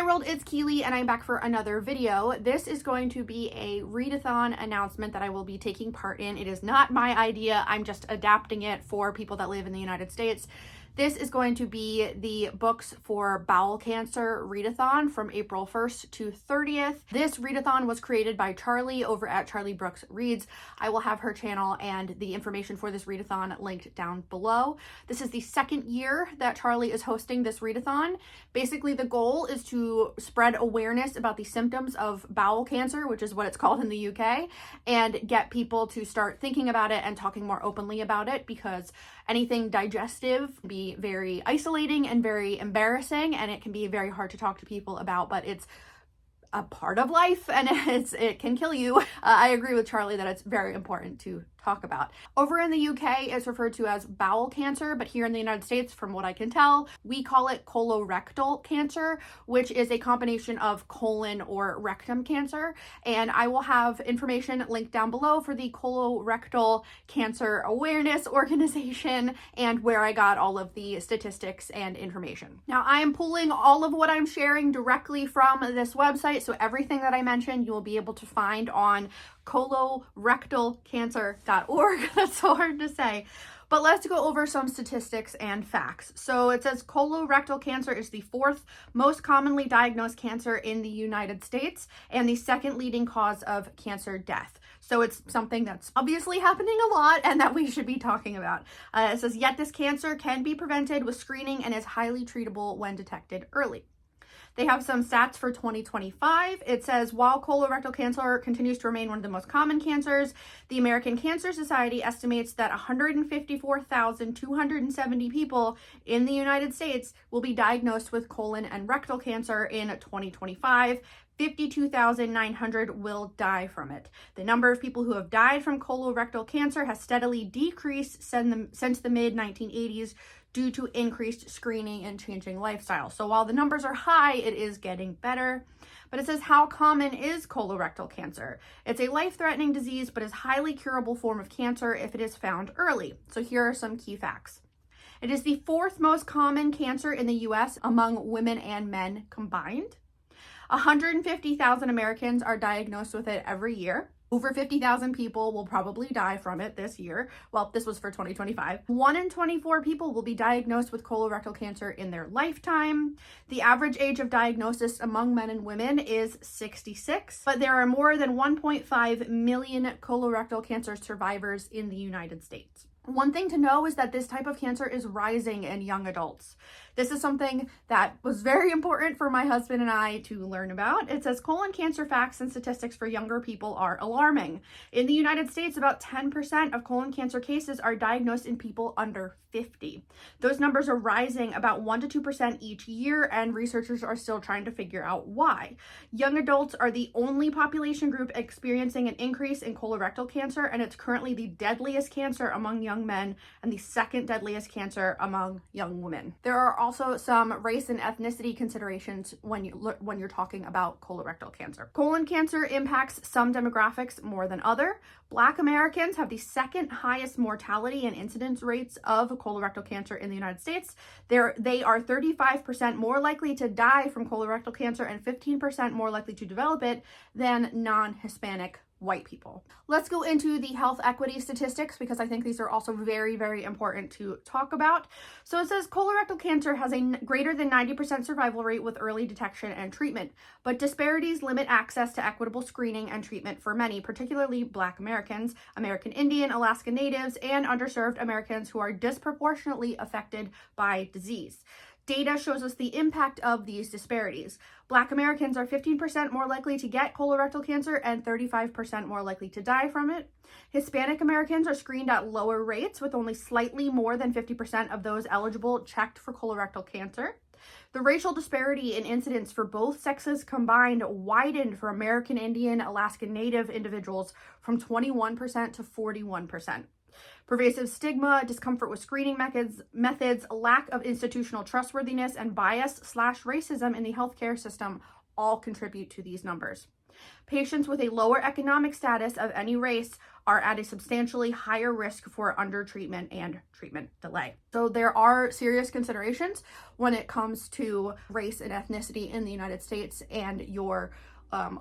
world, it's Keely and I'm back for another video. This is going to be a readathon announcement that I will be taking part in. It is not my idea. I'm just adapting it for people that live in the United States. This is going to be the books for bowel cancer readathon from April 1st to 30th. This readathon was created by Charlie over at Charlie Brooks Reads. I will have her channel and the information for this readathon linked down below. This is the second year that Charlie is hosting this readathon. Basically, the goal is to spread awareness about the symptoms of bowel cancer, which is what it's called in the UK, and get people to start thinking about it and talking more openly about it, because anything digestive can be very isolating and very embarrassing, and it can be very hard to talk to people about, but it's a part of life and it can kill you. I agree with Charlie that it's very important to talk about. Over in the UK, it's referred to as bowel cancer, but here in the United States, from what I can tell, we call it colorectal cancer, which is a combination of colon or rectum cancer. And I will have information linked down below for the Colorectal Cancer Awareness Organization and where I got all of the statistics and information. Now, I am pulling all of what I'm sharing directly from this website, so everything that I mentioned you will be able to find on colorectalcancer.org. That's so hard to say. But let's go over some statistics and facts. So it says colorectal cancer is the fourth most commonly diagnosed cancer in the United States and the second leading cause of cancer death. So it's something that's obviously happening a lot and that we should be talking about. It says, yet this cancer can be prevented with screening and is highly treatable when detected early. They have some stats for 2025. It says, while colorectal cancer continues to remain one of the most common cancers, the American Cancer Society estimates that 154,270 people in the United States will be diagnosed with colon and rectal cancer in 2025. 52,900 will die from it. The number of people who have died from colorectal cancer has steadily decreased since the mid-1980s due to increased screening and changing lifestyle. So while the numbers are high, it is getting better. But it says, how common is colorectal cancer? It's a life-threatening disease, but is a highly curable form of cancer if it is found early. So here are some key facts. It is the fourth most common cancer in the US among women and men combined. 150,000 Americans are diagnosed with it every year. Over 50,000 people will probably die from it this year. Well, this was for 2025. 1 in 24 people will be diagnosed with colorectal cancer in their lifetime. The average age of diagnosis among men and women is 66, but there are more than 1.5 million colorectal cancer survivors in the United States. One thing to know is that this type of cancer is rising in young adults. This is something that was very important for my husband and I to learn about. It says colon cancer facts and statistics for younger people are alarming. In the United States, about 10% of colon cancer cases are diagnosed in people under 50. Those numbers are rising about 1 to 2% each year, and researchers are still trying to figure out why. Young adults are the only population group experiencing an increase in colorectal cancer, and it's currently the deadliest cancer among young men and the second deadliest cancer among young women. There are also some race and ethnicity considerations when you're talking about colorectal cancer. Colon cancer impacts some demographics more than other. Black Americans have the second highest mortality and incidence rates of colorectal cancer in the United States. They are 35% more likely to die from colorectal cancer and 15% more likely to develop it than non-Hispanic white people. Let's go into the health equity statistics, because I think these are also very, very important to talk about. So it says colorectal cancer has a greater than 90% survival rate with early detection and treatment, but disparities limit access to equitable screening and treatment for many, particularly Black Americans, American Indian, Alaska Natives, and underserved Americans who are disproportionately affected by disease. Data shows us the impact of these disparities. Black Americans are 15% more likely to get colorectal cancer and 35% more likely to die from it. Hispanic Americans are screened at lower rates, with only slightly more than 50% of those eligible checked for colorectal cancer. The racial disparity in incidence for both sexes combined widened for American Indian, Alaska Native individuals from 21% to 41%. Pervasive stigma, discomfort with screening methods, lack of institutional trustworthiness, and bias/racism in the healthcare system all contribute to these numbers. Patients with a lower economic status of any race are at a substantially higher risk for undertreatment and treatment delay. So there are serious considerations when it comes to race and ethnicity in the United States and your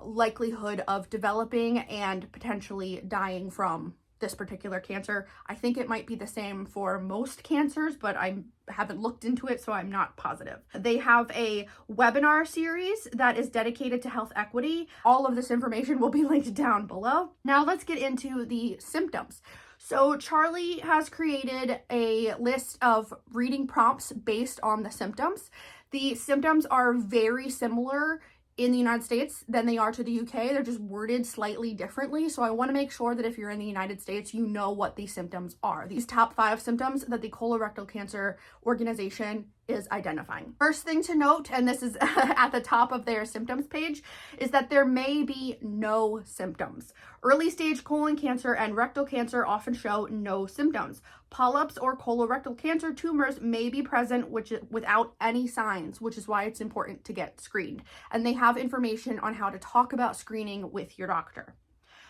likelihood of developing and potentially dying from this particular cancer. I think it might be the same for most cancers, but I haven't looked into it, so I'm not positive. They have a webinar series that is dedicated to health equity. All of this information will be linked down below. Now let's get into the symptoms. So Charlie has created a list of reading prompts based on the symptoms. The symptoms are very similar in the United States than they are to the UK. They're just worded slightly differently. So I want to make sure that if you're in the United States, you know what these symptoms are. These top 5 symptoms that the Colorectal Cancer Organization is identifying. First thing to note, and this is at the top of their symptoms page, is that there may be no symptoms. Early stage colon cancer and rectal cancer often show no symptoms. Polyps or colorectal cancer tumors may be present without any signs, which is why it's important to get screened. And they have information on how to talk about screening with your doctor.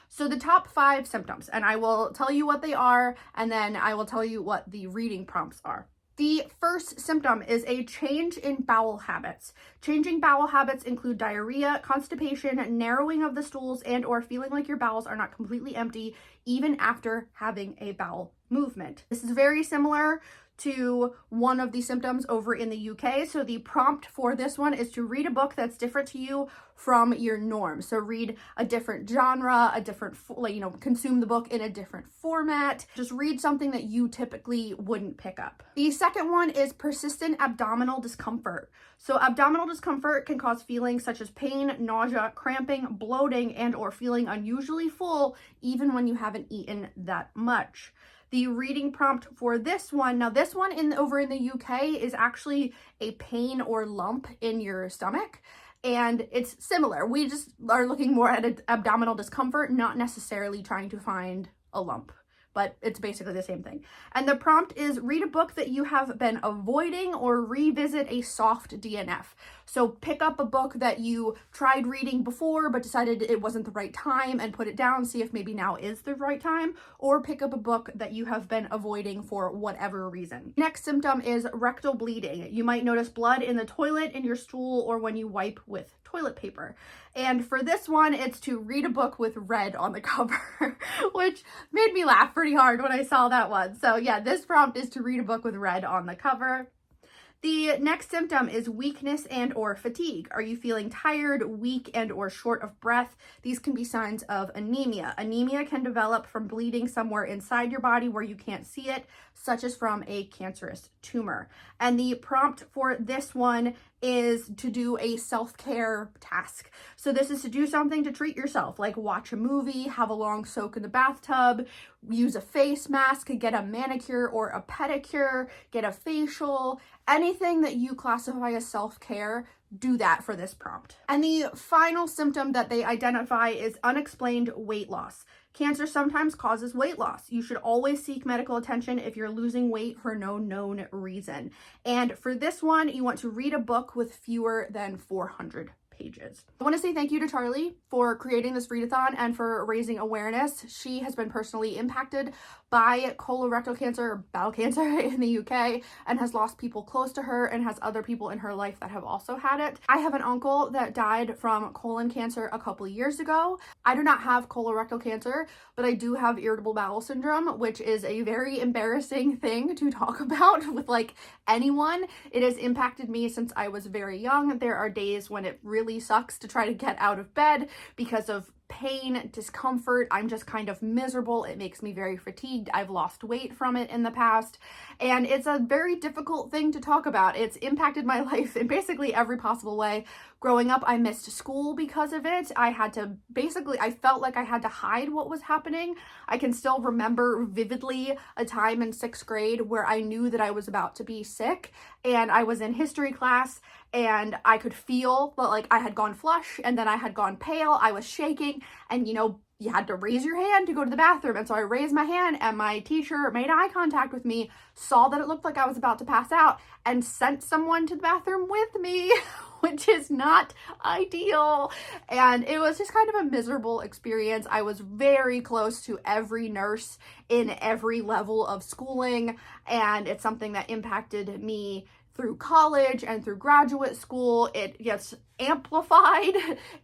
So the top 5 symptoms, and I will tell you what they are, and then I will tell you what the reading prompts are. The first symptom is a change in bowel habits. Changing bowel habits include diarrhea, constipation, narrowing of the stools, and or feeling like your bowels are not completely empty even after having a bowel movement. This is very similar to one of the symptoms over in the UK. So the prompt for this one is to read a book that's different to you from your norm. So read a different genre, a different, consume the book in a different format. Just read something that you typically wouldn't pick up. The second one is persistent abdominal discomfort. So abdominal discomfort can cause feelings such as pain, nausea, cramping, bloating, and or feeling unusually full even when you haven't eaten that much. The reading prompt for this one, now this one over in the UK is actually a pain or lump in your stomach, and it's similar. We just are looking more at abdominal discomfort, not necessarily trying to find a lump, but it's basically the same thing. And the prompt is read a book that you have been avoiding or revisit a soft DNF. So pick up a book that you tried reading before but decided it wasn't the right time and put it down, see if maybe now is the right time, or pick up a book that you have been avoiding for whatever reason. Next symptom is rectal bleeding. You might notice blood in the toilet, in your stool, or when you wipe with toilet paper. And for this one, it's to read a book with red on the cover, which made me laugh pretty hard when I saw that one. So yeah, this prompt is to read a book with red on the cover. The next symptom is weakness and or fatigue. Are you feeling tired, weak, and or short of breath? These can be signs of anemia. Anemia can develop from bleeding somewhere inside your body where you can't see it, such as from a cancerous tumor. And the prompt for this one is to do a self-care task. So this is to do something to treat yourself, like watch a movie, have a long soak in the bathtub, use a face mask, get a manicure or a pedicure, get a facial, anything that you classify as self-care, do that for this prompt. And the final symptom that they identify is unexplained weight loss. Cancer sometimes causes weight loss. You should always seek medical attention if you're losing weight for no known reason. And for this one, you want to read a book with fewer than 400 pages. I want to say thank you to Charlie for creating this readathon and for raising awareness. She has been personally impacted by colorectal cancer, or bowel cancer in the UK, and has lost people close to her and has other people in her life that have also had it. I have an uncle that died from colon cancer a couple of years ago. I do not have colorectal cancer, but I do have irritable bowel syndrome, which is a very embarrassing thing to talk about with anyone. It has impacted me since I was very young. There are days when it really sucks to try to get out of bed because of pain, discomfort. I'm just kind of miserable. It makes me very fatigued. I've lost weight from it in the past, and it's a very difficult thing to talk about. It's impacted my life in basically every possible way. Growing up, I missed school because of it. I felt like I had to hide what was happening. I can still remember vividly a time in 6th grade where I knew that I was about to be sick, and I was in history class, and I could feel that I had gone flush, and then I had gone pale. I was shaking, and you had to raise your hand to go to the bathroom. And so I raised my hand, and my teacher made eye contact with me, saw that it looked like I was about to pass out, and sent someone to the bathroom with me, which is not ideal. And it was just kind of a miserable experience. I was very close to every nurse in every level of schooling, and it's something that impacted me through college and through graduate school. It gets amplified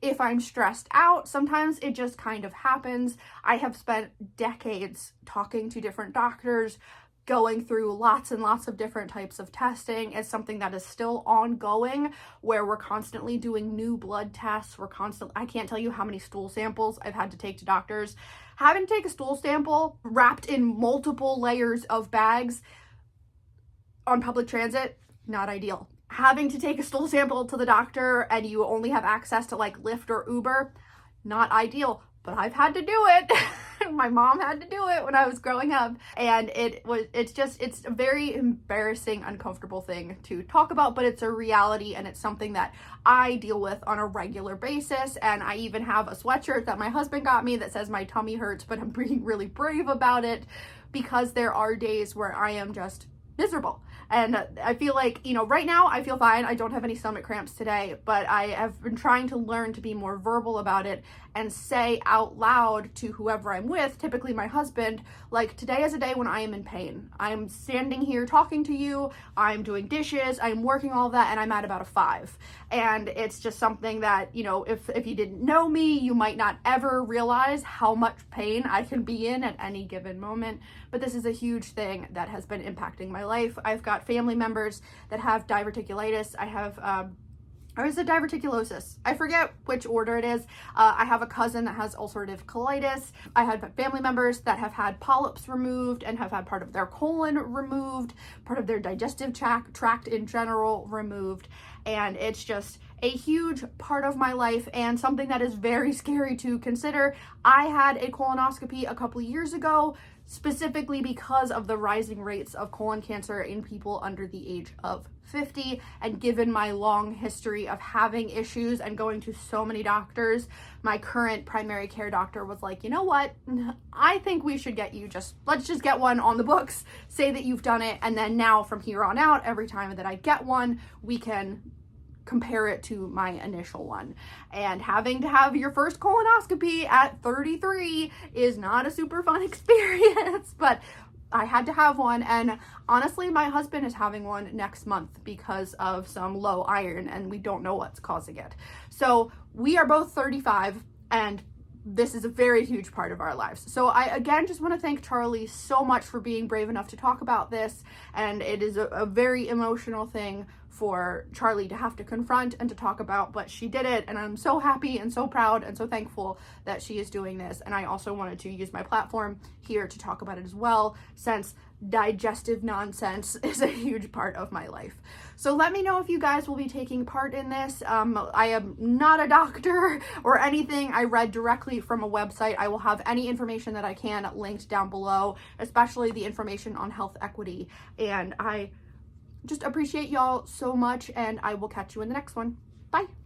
if I'm stressed out. Sometimes it just kind of happens. I have spent decades talking to different doctors, going through lots and lots of different types of testing. It's something that is still ongoing, where we're constantly doing new blood tests. I can't tell you how many stool samples I've had to take to doctors. Having to take a stool sample wrapped in multiple layers of bags on public transit, not ideal. Having to take a stool sample to the doctor and you only have access to like Lyft or Uber, not ideal, but I've had to do it. My mom had to do it when I was growing up, and it's a very embarrassing, uncomfortable thing to talk about, but it's a reality, and it's something that I deal with on a regular basis. And I even have a sweatshirt that my husband got me that says my tummy hurts, but I'm being really brave about it, because there are days where I am just miserable. And I feel like, right now I feel fine. I don't have any stomach cramps today, but I have been trying to learn to be more verbal about it and say out loud to whoever I'm with, typically my husband, like, today is a day when I am in pain. I'm standing here talking to you, I'm doing dishes, I'm working all of that, and I'm at about a 5. And it's just something that, if you didn't know me, you might not ever realize how much pain I can be in at any given moment. But this is a huge thing that has been impacting my life. I've got family members that have diverticulitis. I have or is it diverticulosis? I forget which order it is. I have a cousin that has ulcerative colitis. I have family members that have had polyps removed and have had part of their colon removed, part of their digestive tract in general removed. And it's just a huge part of my life and something that is very scary to consider. I had a colonoscopy a couple years ago, specifically because of the rising rates of colon cancer in people under the age of 50. And given my long history of having issues and going to so many doctors, my current primary care doctor was like, you know what? I think we should get you let's just get one on the books, say that you've done it. And then now from here on out, every time that I get one, we can compare it to my initial one. And having to have your first colonoscopy at 33 is not a super fun experience, but I had to have one. And honestly, my husband is having one next month because of some low iron, and we don't know what's causing it. So we are both 35, and this is a very huge part of our lives. So I, again, just want to thank Charlie so much for being brave enough to talk about this. And it is a very emotional thing for Charlie to have to confront and to talk about, but she did it. And I'm so happy and so proud and so thankful that she is doing this. And I also wanted to use my platform here to talk about it as well, since digestive nonsense is a huge part of my life. So let me know if you guys will be taking part in this. I am not a doctor or anything. I read directly from a website. I will have any information that I can linked down below, especially the information on health equity. And I just appreciate y'all so much, and I will catch you in the next one. Bye.